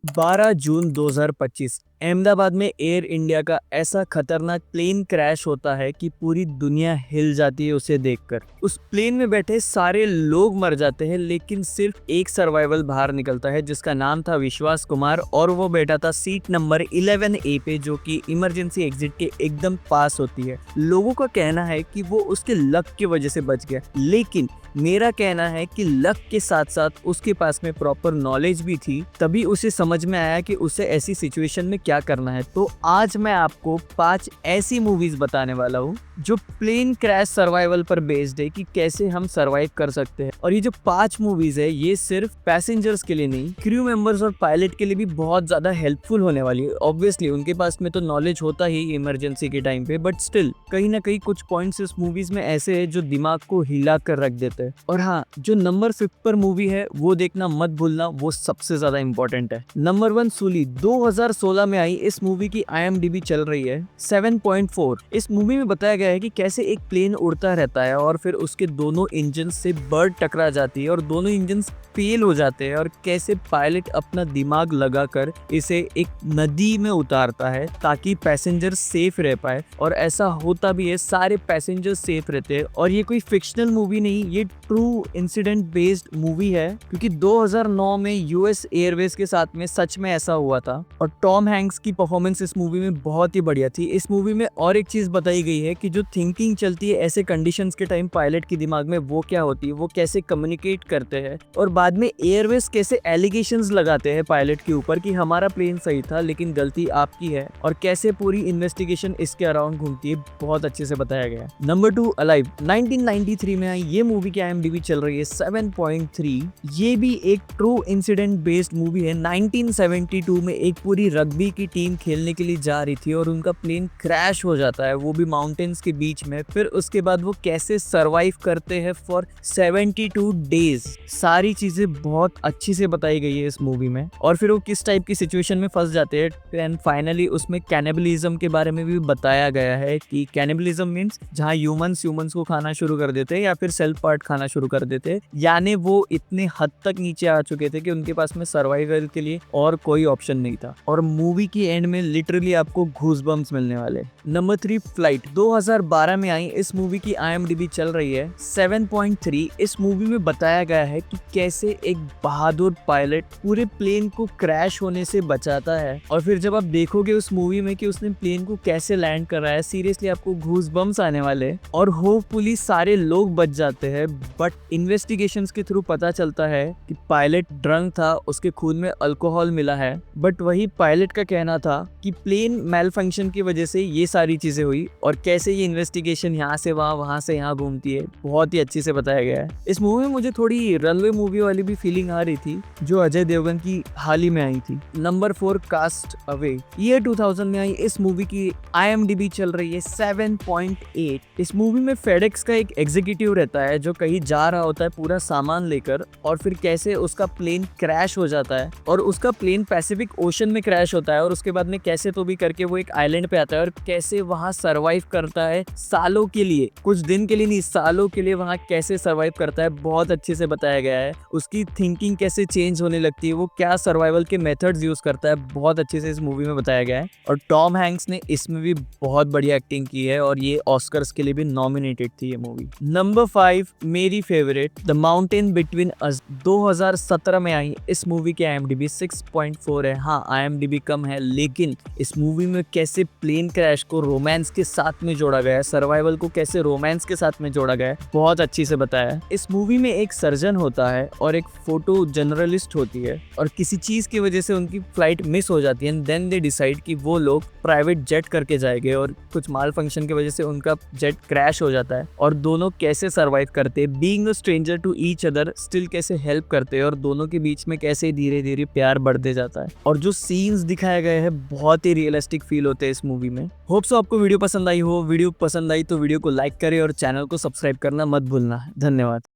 12 जून 2025 अहमदाबाद में air India का ऐसा खतरनाक प्लेन क्रैश होता है कि पूरी दुनिया हिल जाती है उसे देखकर। उस प्लेन में बैठे सारे लोग मर जाते हैं, लेकिन सिर्फ एक सर्वाइवल बाहर निकलता है जिसका नाम था विश्वास कुमार, और वो बैठा था सीट नंबर 11A पे, जो कि इमरजेंसी एग्जिट के एकदम पास होती है। लोगों का कहना है कि वो उसके लक की वजह से बच गया, लेकिन मेरा कहना है कि लक के साथ साथ उसके पास में प्रॉपर नॉलेज भी थी, तभी उसे समझ में आया कि उसे ऐसी सिचुएशन में क्या करना है। तो आज मैं आपको 5 ऐसी मूवीज बताने वाला हूँ जो प्लेन क्रैश सर्वाइवल पर बेस्ड है, कि कैसे हम सर्वाइव कर सकते हैं। और ये जो 5 मूवीज है ये सिर्फ पैसेंजर्स के लिए नहीं, क्रू मेंबर्स और पायलट के लिए भी बहुत ज्यादा हेल्पफुल होने वाली है। ऑब्वियसली उनके पास में तो नॉलेज होता ही इमरजेंसी के टाइम पे, बट स्टिल कहीं ना कहीं कुछ पॉइंट्स इस मूवीज में ऐसे है जो दिमाग को हिला कर रख देते हैं। और हाँ, जो नंबर 5 पर मूवी है वो देखना मत भूलना, वो सबसे ज्यादा इंपॉर्टेंट है। नंबर 1 सूली 2016 में आई इस मूवी की IMDb चल रही है 7.4। इस मूवी में बताया गया है कि कैसे एक प्लेन उड़ता रहता है और फिर उसके दोनों इंजन से बर्ड टकरा जाती है और दोनों इंजन फेल हो जाते हैं, और कैसे पायलट अपना दिमाग लगाकर इसे एक नदी में उतारता है ताकि पैसेंजर सेफ रह पाए। और ऐसा होता भी है, सारे पैसेंजर सेफ रहते हैं। और ये कोई फिक्शनल मूवी नहीं, ये ट्रू इंसिडेंट बेस्ड मूवी है, क्योंकि 2009 में US एयरवेज के साथ में सच में ऐसा हुआ था। और टॉम हैंक्स की परफॉर्मेंस इस मूवी में बहुत ही बढ़िया थी। इस मूवी में और एक चीज बताई गई है कि जो थिंकिंग चलती है ऐसे कंडीशंस के टाइम पायलट के दिमाग में, वो क्या होती है, वो कैसे कम्युनिकेट करते हैं, और बाद में एयरवेज कैसे एलिगेशंस लगाते हैं पायलट के ऊपर कि हमारा प्लेन सही था लेकिन गलती आपकी है, और कैसे पूरी इन्वेस्टिगेशन इसके अराउंड घूमती है, बहुत अच्छे से बताया गया है। नंबर 2 अलाइव 1993 में आई ये मूवी की IMDb चल रही है 7.3। ये भी एक ट्रू इंसिडेंट बेस्ड मूवी है। 1972 में एक पूरी रग्बी की टीम खेलने के लिए जा रही थी और उनका प्लेन क्रैश हो जाता है, वो भी माउंटेन्स के बीच में। फिर उसके बाद वो कैसे सरवाइव करते हैं फॉर 72 डेज, सारी चीजें बहुत अच्छी से बताई गई है इस मूवी में। और फिर वो किस टाइप की सिचुएशन में फंस जाते हैं, एंड फाइनली उसमें कैनिबलिज्म के बारे में भी बताया गया है कि कैनिबलिज्म मीन्स जहाँ ह्यूमंस को खाना शुरू कर देते हैं या फिर सेल्फ पार्ट खाना शुरू कर देते हैं, यानी वो इतने हद तक नीचे आ चुके थे कि उनके पास में सर्वाइवल के लिए और कोई ऑप्शन नहीं था। और मूवी की एंड में लिटरली आपको गूज़बम्प्स मिलने वाले। नंबर 3 फ्लाइट 2012 में आई इस मूवी की IMDb चल रही है 7.3। इस मूवी में बताया गया है कि कैसे एक बहादुर पायलट पूरे प्लेन को क्रैश होने से बचाता है। और फिर जब आप देखोगे उस मूवी में कि उसने प्लेन को कैसे लैंड करा है, सीरियसली आपको गूज़बम्प्स आने वाले। और होपफुली सारे लोग बच जाते हैं, बट इन्वेस्टिगेशंस के थ्रू पता चलता है कि पायलट ड्रंक था, उसके खून में अल्कोहल मिला है। बट वही पायलट का कहना था कि प्लेन मेल फंक्शन की वजह से ये सारी चीजें हुई, और कैसे ये इन्वेस्टिगेशन यहाँ से वहाँ से यहाँ घूमती है, बहुत ही अच्छे से बताया गया है। इस मूवी में मुझे थोड़ी रनवे मूवी वाली भी फीलिंग आ रही थी जो अजय देवगन की हाल ही में आई थी। नंबर 4 कास्ट अवे ईयर 2000 में आई इस मूवी की IMDb चल रही है 7.8। इस मूवी में फेडेक्स का एक एग्जीक्यूटिव रहता है जो कहीं जा रहा होता है पूरा सामान लेकर, और फिर कैसे उसका प्लेन क्रैश हो जाता है, और उसका प्लेन पैसिफिक ओशन में क्रैश होता है, और उसके बाद में कैसे तो भी करके वो एक आइलैंड पे आता है और कैसे वहां सरवाइव करता है सालों के लिए, कुछ दिन के लिए नहीं, सालों के लिए वहां कैसे सरवाइव करता है, बहुत अच्छे से बताया गया है। उसकी थिंकिंग कैसे चेंज होने लगती है, वो क्या सर्वाइवल के मेथड्स यूज करता है, बहुत अच्छे से इस मूवी में बताया गया है। और टॉम हैंक्स ने इसमें भी बहुत बढ़िया एक्टिंग की है, और ये ऑस्कर्स के लिए भी नॉमिनेटेड थी ये मूवी। नंबर 5 मेरी favourite the mountain between us 2017 में आई इस मूवी की IMDb 6.4 है। हाँ, IMDb कम है, लेकिन इस मूवी में कैसे प्लेन क्रैश को रोमांस के साथ में जोड़ा गया है, सर्वाइवल को कैसे रोमांस के साथ में जोड़ा गया है, बहुत अच्छी से बताया है। इस मूवी में एक सर्जन होता है और एक फोटो जर्नलिस्ट होती है, और किसी चीज की वजह से उनकी फ्लाइट मिस हो जाती है, एंड देन दे डिसाइड कि वो लोग प्राइवेट जेट करके जाएंगे, और कुछ माल फंक्शन की वजह से उनका जेट क्रैश हो जाता है, और दोनों कैसे सर्वाइव करते हैं, being a stranger to each other, still कैसे हेल्प करते हैं, और दोनों के बीच में कैसे धीरे धीरे प्यार बढ़ते जाता है। और जो सीन्स दिखाए गए हैं बहुत ही रियलिस्टिक फील होते हैं इस मूवी में। होप सो आपको वीडियो पसंद आई हो। वीडियो पसंद आई तो वीडियो को लाइक करें और चैनल को सब्सक्राइब करना मत भूलना। धन्यवाद।